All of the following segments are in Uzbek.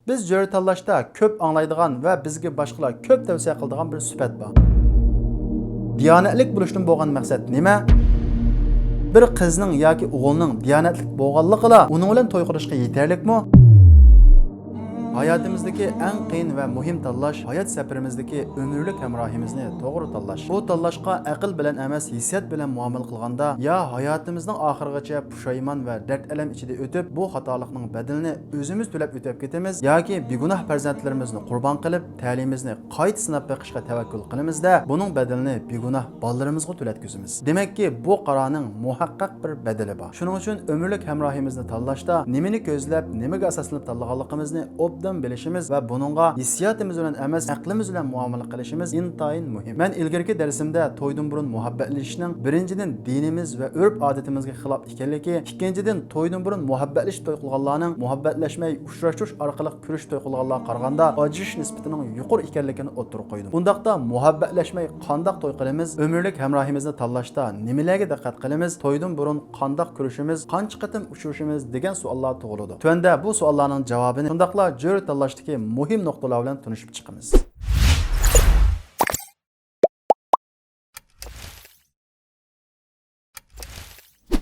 Biz jo'ri tanlashda ko'p anglaydigan va bizga boshqalar ko'p tavsiya qiladigan bir sifat bor. Diyonatlik bo'lishdan bo'lgan maqsad nima? Bir qizning yoki o'g'ilning diyonatlik bo'lganligila uning bilan to'y qilishga yetarlikmi? Hayotimizdagi eng qiyin va muhim tanlash hayot safarimizdagi umrlik hamrohimizni to'g'ri tanlash. Bu tanlashga aql bilan emas, hissiyat bilan muomala qilganda ya hayotimizning oxirigacha pushaymon va dard alam ichida o'tib, bu xatolikning badalini o'zimiz to'lab o'tab ketamiz yoki begunoh farzandlarimizni qurbon qilib, ta'limimizni qayta sinab beqishga tavakkul qilamizda, buning badalini begunoh bolalarimizga to'latkizamiz. Demakki, bu qarorning muhaqqaq bir badali bor. Shuning uchun umrlik hamrohimizni tanlashda nimani ko'zlab, nimaga asoslanib tanlaganligimizni obdan bilishimiz va buningga hissiyotimiz bilan emas, aqlimiz bilan muomala qilishimiz intayin muhim. Men ilgirki darsimda to'ydan burun muhabbatlashishning birinchidan dinimiz va urf-odatimizga xilof ekanligi, ikkinchidan to'ydan burun muhabbatlash to'y qilganlarning muhabbatlashmay uchrashish orqali ko'rish to'y qilganlarga qaraganda ajrish nisbatining yuqori ekanligini o'tirib qo'ydim. Bundaqda muhabbatlashmay qandoq to'y qilamiz? Umrlik hamrohimizni tanlashda nimalarga diqqat qilamiz? To'ydan burun qandoq ko'rishimiz, qancha qatim uchrashimiz degan savollar tug'iladi. Tuanda bu savollarning javobini bundaqla jo'ri tanlashdagi muhim nuqtalar bilan tanishib chiqamiz.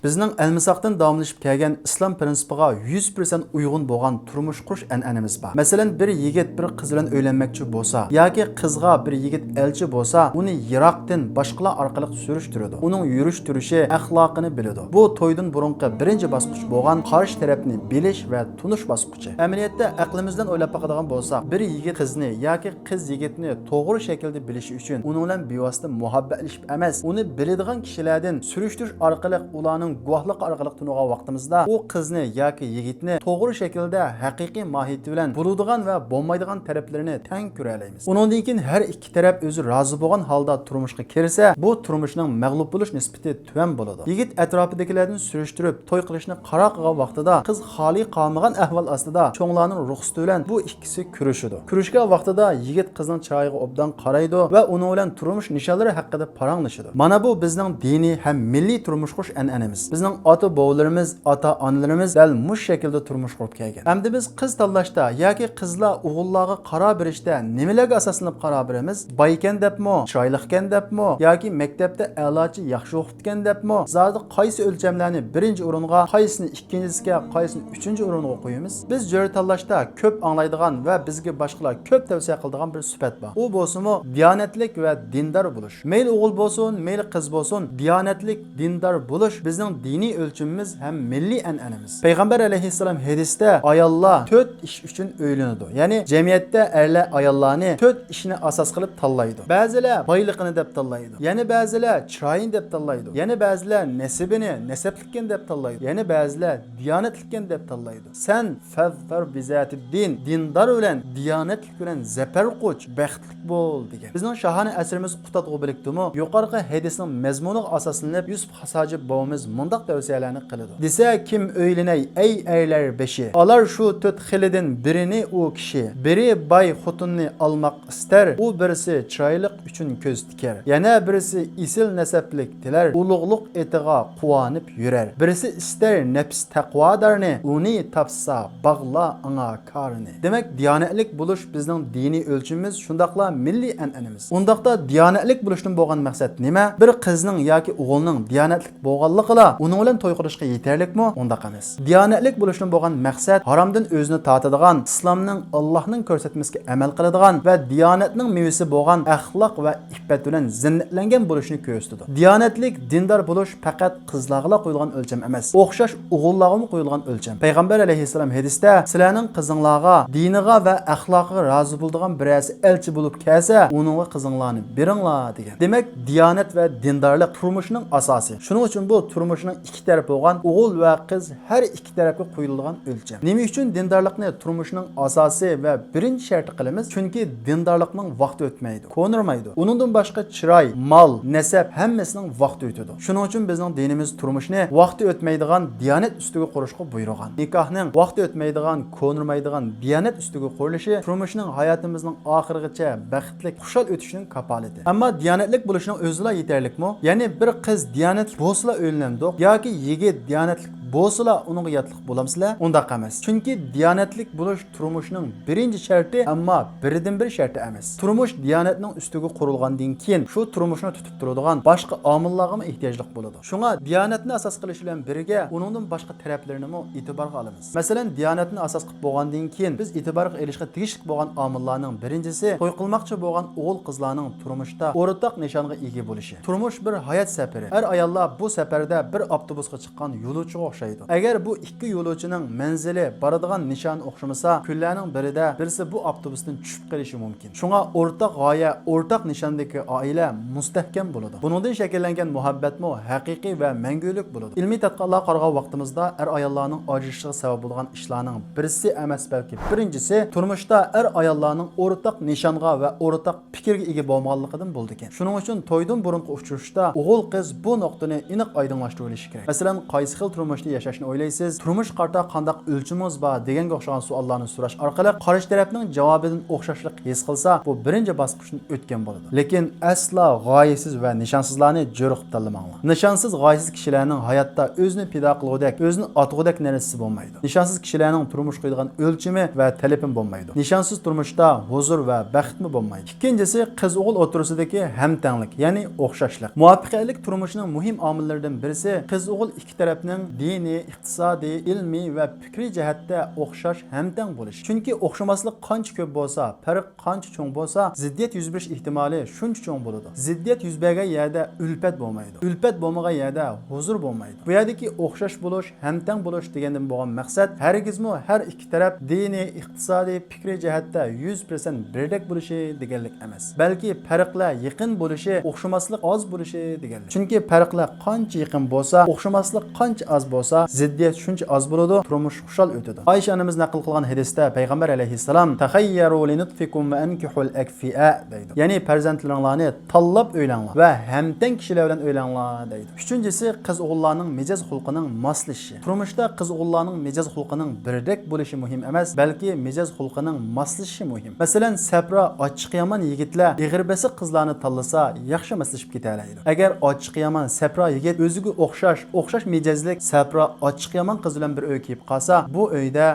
Bizning almisaqdan davomlashib kelgan islom prinsipiga 100% uyg'un bo'lgan turmush qurish an'anamiz bor. Masalan, bir yigit bir qiz bilan uylanmoqchi bo'lsa yoki qizga bir yigit elchi bo'lsa, uni yiroqdan boshqalar orqali surishtiradi. Uning yurish turishi, axloqini biladi. Bu to'ydan burungi birinchi bosqich bo'lgan qarshi tarafni bilish va tunish bosqichi. Amaliyotda aqlimizdan o'ylab boqadigan bo'lsak, bir yigit qizni yoki qiz yigitni to'g'ri shaklda bilishi uchun uning bilan bevosita muhabbatlashib emas, uni biladigan kishilardan surishtirish orqali ularning guvohlik orqali tunugan vaqtimizda u qizni yoki yigitni to'g'ri shaklda haqiqiy mohiyati bilan bo'ladigan va bo'lmaydigan taraflarini tang ko'ra olamiz. Undan keyin har ikki taraf o'zi rozi bo'lgan holda turmushga kirsa, bu turmushning mag'lub bo'lish nisbati tuvan bo'ladi. Yigit atrofidagilardan surishtirib to'y qilishni qaror qilgan vaqtida qiz xoli qolmagan ahvol ostida cho'nglarning ruxsati bilan bu ikkisi kurashadi. Kurashgan vaqtida yigit qizning chiroyiga obdan qaraydi va uning bilan turmush nishonlari haqida paranglashadi. Mana bu bizning diniy ham milliy turmush qurish an'anamiz. Bizning ota-bobolarimiz, ota-onalarimiz dal mush shaklda turmush qurib kelgan. Hamda biz qiz tanlashda yoki qizlar o'g'illarga qaror berishda nimalarga asoslanib qaror beramiz? Boy ekan debmi, chiroyli ekan debmi yoki maktabda a'lochi yaxshi o'qitgan debmi? Zodi qaysi o'lchamlarni birinchi o'ringa, qaysini ikkinchisiga, qaysini uchinchi o'ringa qo'yamiz? Biz jo'ri tanlashda ko'p anglaydigan va bizga boshqalar ko'p tavsiya qiladigan bir sifat bor. U bo'lsa-mu diyonatlik va dindor bo'lish. Mayli o'g'il bo'lsin, mayli qiz bo'lsin, diyonatlik, dindor bo'lish bizning diniy o'lchimimiz ham milliy an'anamiz. Payg'ambar alayhissalom hadisda ayollar 4 ish uchun o'ylanadi. Ya'ni jamiyatda erlar ayollarni 4 ishni asos qilib tanlaydi. Ba'zilar boyligini deb tanlaydi. Yana ba'zilar chiroyini deb tanlaydi. Yana ba'zilar nasibini, nasablikkan deb tanlaydi. Yana ba'zilar diyonatlikkan deb tanlaydi. Sen fazfar bizatid din, dindor bilan, diyonatlik bilan zafar qo'ch, baxtli bo'l degan. Bizning shahona asrimiz qutatg'u bilikdimi? Yuqorqi hadisning mazmuniga asoslanib Yusuf Hasajib bobomiz mundaq tavsiyalarni qiladi. Desa kim o'ylanay ey erlar beshi. Alar shu 4 xilidan birini u kishi. Biri boy xotinni almoq istar, u birisi chiroylik uchun ko'z tikar. Yana birisi isil nasablik tilar, ulug'liq etiga quvonib yurar. Birisi istar nafs taqvodorni, uni topsa bag'la anga korini. Demak, diyonatlik bo'lish bizning diniy o'lchimimiz, shundaqla milliy an'anamiz. Undaqda diyonatlik bo'lishdan bo'lgan maqsad nima? Bir qizning yoki o'g'ilning diyonatlik bo'lganligila uning bilan to'y qilishga yetarlikmi? Undaq emas. Diyonatlik bo'lishdan bo'lgan maqsad haromdan o'zini tortadigan, islomning, Allohning ko'rsatmasiga amal qiladigan va diyonatning mevasi bo'lgan axloq va iffat bilan zinnatlangan bo'lishni ko'rsatadi. Diyonatlik, dindor bo'lish faqat qizlarga qo'yilgan o'lcham emas, o'xshash o'g'illarga qo'yilgan o'lcham. Payg'ambar alayhissalom hadisda sizlarning qizinglarga, diniga va axloqiga rozi bo'ladigan birasi elchi bo'lib kelsa, uningga qizinglarni beringlar degan. Demak, diyonat va dindorlik turmushning asosi. Shuning uchun bu turmushning ikki tarafı bo'lgan o'g'il va qiz har ikki tarafga qo'yilgan o'lcham. Nima uchun dindorlikni turmushning asosi va birinchi sharti qilamiz? Chunki dindorlikning vaqti o'tmaydi, ko'nirmaydi. Uningdan boshqa chiroy, mol, nasab hammasining vaqti o'tadi. Shuning uchun bizning dinimiz turmushni vaqti o'tmaydigan diyonat ustiga qurishga buyurgan. Nikohning vaqti o'tmaydigan, ko'nirmaydigan diyonat ustiga qurilishi turmushning hayotimizning oxirigacha baxtli, xushal o'tishining kapolati. Ammo diyonatlik bo'lishning o'zila yetarlikmi? Ya'ni bir qiz diyonatli bo'lsa o'ylanadi yoki yigit diyonatlik bo'lsa uningga yotliq bo'lamsizlar? Undaq emas. Chunki diyonatlik bo'lish turmushning birinchi sharti, ammo biridan bir sharti emas. Turmush diyonatning ustiga qurilgandan keyin shu turmushni tutib turadigan boshqa omillarga ehtiyojliq bo'ladi. Shunga diyonatni asos qilish bilan birga uningdan boshqa taraflarini ham e'tiborga olamiz. Masalan, diyonatni asos qilib bo'lgandan keyin biz e'tiborga olishga tegishli bo'lgan omillarning birinchisi to'y qilmoqchi bo'lgan o'g'il qizlarning turmushda o'rtoq nishonga ega bo'lishi. Turmush bir hayot safari. Er ayollar bu safarda bir avtobusga chiqqan yo'lovchiga o'xshaydi. Agar bu ikki yo'lovchining manzili boradigan nishon o'xshamasa, kunlarning birida birisi bu avtobusdan tushib qolishi mumkin. Shunga o'rtoq g'oya, o'rtoq nishondagi oila mustahkam bo'ladi. Buningdan shakllangan muhabbatmi haqiqiy va mangulik bo'ladi. Ilmiy tadqiqotlar qarag'an vaqtimizda er ayollarning ajrashishiga sabab bo'lgan ishlarning birisi emas, balki birinchisi turmushda er ayollarning o'rtoq nishonga va o'rtoq fikrga ega bo'lmaganligidan bo'ldi ekan. Shuning uchun to'ydan burungi uchrashishda o'g'il qiz bu nuqtani aniq oydinlashtirishi kerak. Masalan, qaysi xil turmushda yashashni o'ylaysiz? Turmush qarta qanday o'lchimiz bor deganga o'xshagan savollarni so'rash orqali qarshi tarafning javobidan o'xshashlik his qilsa, bu birinchi bosqichni o'tgan bo'ladi. Lekin aslo g'oyasiz va nishonsizlarni jo'riqib tanlamanglar. Nishonsiz g'oyasiz kishilarning hayotda o'zini pido qilgudek, o'zini otgudek narsasi bo'lmaydi. Nishonsiz kishilarning turmush qo'yadigan o'lchimi va talabi bo'lmaydi. Nishonsiz turmushda huzur va baxtmi bo'lmaydi. Ikkinchisi, qiz o'g'il o'tirisidagi hamtanglik, ya'ni o'xshashlik. Muvaffaqiyatli turmushning muhim omillaridan birisi qiz o'g'il ikki tarafning diniy, iqtisodiy, ilmiy va fikriy jihatda o'xshash hamtang bo'lishi. Chunki o'xshamaslik qancha ko'p bo'lsa, farq qancha cho'ng bo'lsa, ziddiyat yuz berish ehtimoli shuncha cho'ng bo'ladi. Ziddiyat yuz bergan yerda ulfat bo'lmaydi. Ulfat bo'lmagan yerda huzur bo'lmaydi. Bu yerdagi o'xshash bo'lish, hamtang bo'lish degandan bo'lgan maqsad hargizmi har ikki taraf diniy, iqtisodiy, fikriy jihatda 100% birdek bo'lishi deganlik emas. Balki farqlar yaqin bo'lishi, o'xshamaslik oz bo'lishi deganlik. Chunki farqlar qancha yaqin bo'lsa, o'xshamaslik qancha oz bo'lsa, ziddiyat shuncha oz bo'ladi, turmush xushal o'tadi. Oysha onamiz naql qilgan hadisda payg'ambar alayhissalom taxayyaru linutfikum va ankihul akfi'a deydi. Ya'ni farzandlaringlarni tanlab o'ylanglar va hamtang kishilar bilan o'ylanglar deydi. Uchinchisi, qiz o'g'illarning mijoz xulqining moslashishi. Turmushda qiz o'g'illarning mijoz xulqining birdek bo'lishi muhim emas, balki mijoz xulqining moslashishi muhim. Masalan, sapra ochiq yomon yigitlar ig'irbasi qizlarni tanlasa, yaxshi moslashib ketalaydi. Agar ochiq yomon sapra yigit o'ziga o'xshash mijozlik sapra ochiq yomon qiz bilan bir uy kelib qolsa, bu uyda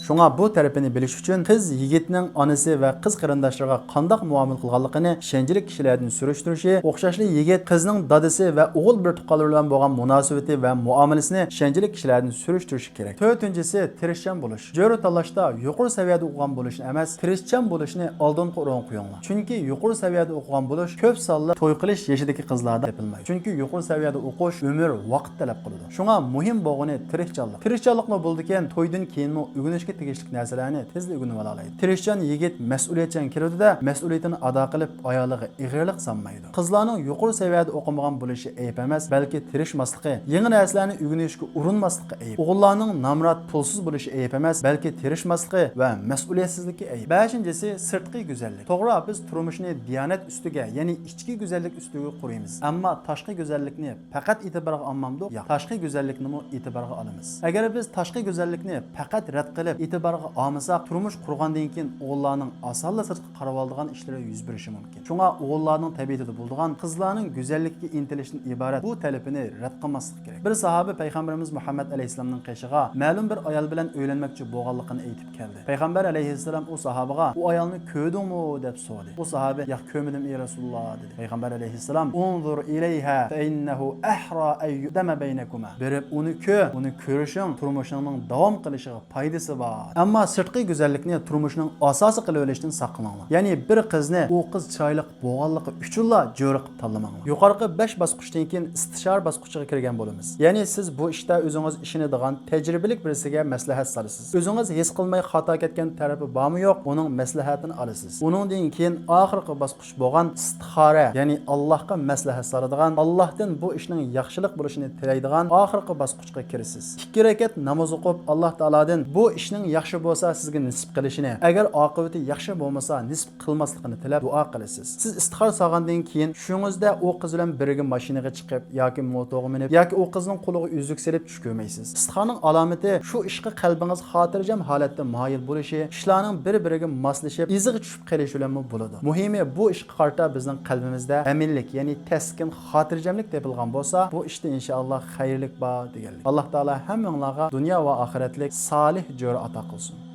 Shunga bu tarafini bilish uchun qiz yigitning onasi va qiz qarindoshlariga qanday muomala qilganligini ishonchli kishilardan surishtirishi, o'xshashli yigit qizning dadasi va o'g'il bir tuqqanlar bilan bo'lgan munosabati va muomalasini ishonchli kishilardan surishtirishi kerak. To'rtinchisi, tirishchan bo'lish. Jo'ri tanlashda yuqori saviyada o'qigan bo'lishni emas, tirishchan bo'lishni oldinga o'rin qo'yinglar. Chunki yuqori saviyada o'qigan bo'lish ko'p sonli to'y qilish yoshidagi qizlarda topilmaydi. Chunki yuqori saviyada o'qish umr, vaqt talab qiladi. Shunga muhim bo'lgani tirishchanlik. Tirishchanlikni bo'ldikan, to'ydan keyinmi o'rganishga tegishli narsalarni tezda o'rganib oladi. Tirishchan yigit mas'uliyatchan keladi-da, mas'uliyatini ado qilib ayoliga ig'irlik solmaydi. Qizlarning yuqori saviyada o'qimagan bo'lishi ayb emas, balki tirishmasligi, yangi narsalarni o'rganishga urinmasligi ayb. O'g'illarning namrat, pulsiz bo'lishi ayb emas, balki tirishmasligi va mas'uliyatsizligi ayb. 5-si sirtqi go'zallik. To'g'ri, biz turmushni diyonat ustiga, ya'ni ichki go'zallik ustiga quramiz. Ammo tashqi go'zallikni faqat e'tiborga olmamdik, yo'q. Tashqi go'zallikni ham e'tiborga olamiz. Agar biz tashqi go'zallikni faqat rad qilib e'tiborga olmasak, turmush qurgandan keyin o'g'illarning osonla sirtqa qarab oladigan ishlari yuz berishi mumkin. Shunga o'g'illarning tabiatida bo'lgan qizlarning go'zallikka intilishdan iborat bu talabini rad qilmaslik kerak. Bir sahoba payg'ambarimiz Muhammad alayhisolamning qishig'a ma'lum bir ayol bilan o'ylanmoqchi bo'lganligini aytib keldi. Payg'ambar alayhisolam u sahobaga "Bu ayolni ko'rdingmi?" deb so'radi. U sahoba "Yo'q, ko'rmadim ey Rasululloh" dedi. Payg'ambar alayhisolam "Unzur ilayha fa innahu ahra ay yudama baynakuma." Berib uni ko'rishing turmushingning davom qilishiga foydasi bor. Ammo sirtqi go'zallikni turmushning asosi qilib olishdan saqlaninglar. Ya'ni bir qizni u qiz chiroyli bo'lganligi uchunla jo'ri qilib tanlamanglar. Yuqorqi 5 bosqichdan keyin istishora bosqichiga kirgan bo'lamiz. Ya'ni siz bu ishda o'zingiz ishonadigan tajribali birisiga maslahat solasiz. O'zingiz his qilmay xato ketgan tarafi bormi yo'q, uning maslahatini olasiz. Uningdan keyin oxirgi bosqich bo'lgan istixora, ya'ni Allohga maslahat soladigan, Allohdan bu ishning yaxshilik bo'lishini tilaydigan oxirgi bosqichga kirasiz. 2 rakat namoz o'qib, Alloh taoladan bu ishning yaxshi bo'lsa sizga nisb qilishini, agar oqibati yaxshi bo'lmasa nisb qilmasligini tilab duo qilasiz. Siz istixora solgandan keyin shungizda u qiz bilan birga mashinaga chiqib yoki motoga minib yoki u qizning qo'liga uzuk selib tush ko'rmaysiz. Istixoraning alomati shu ishqa qalbingiz xotirjam holatda moyil bo'lishi, ishlarning bir-biriga moslashib, iziga tushib qolishi bilan bo'ladi. Muhimi bu ishqa qarta bizning qalbimizda aminlik, ya'ni taskin, xotirjamlik topilgan bo'lsa, bu ishda inshaalloh xayrlik bor deganlik. Alloh taolo hammanglarga dunyo va oxiratlik solih jo'r ato qilsin.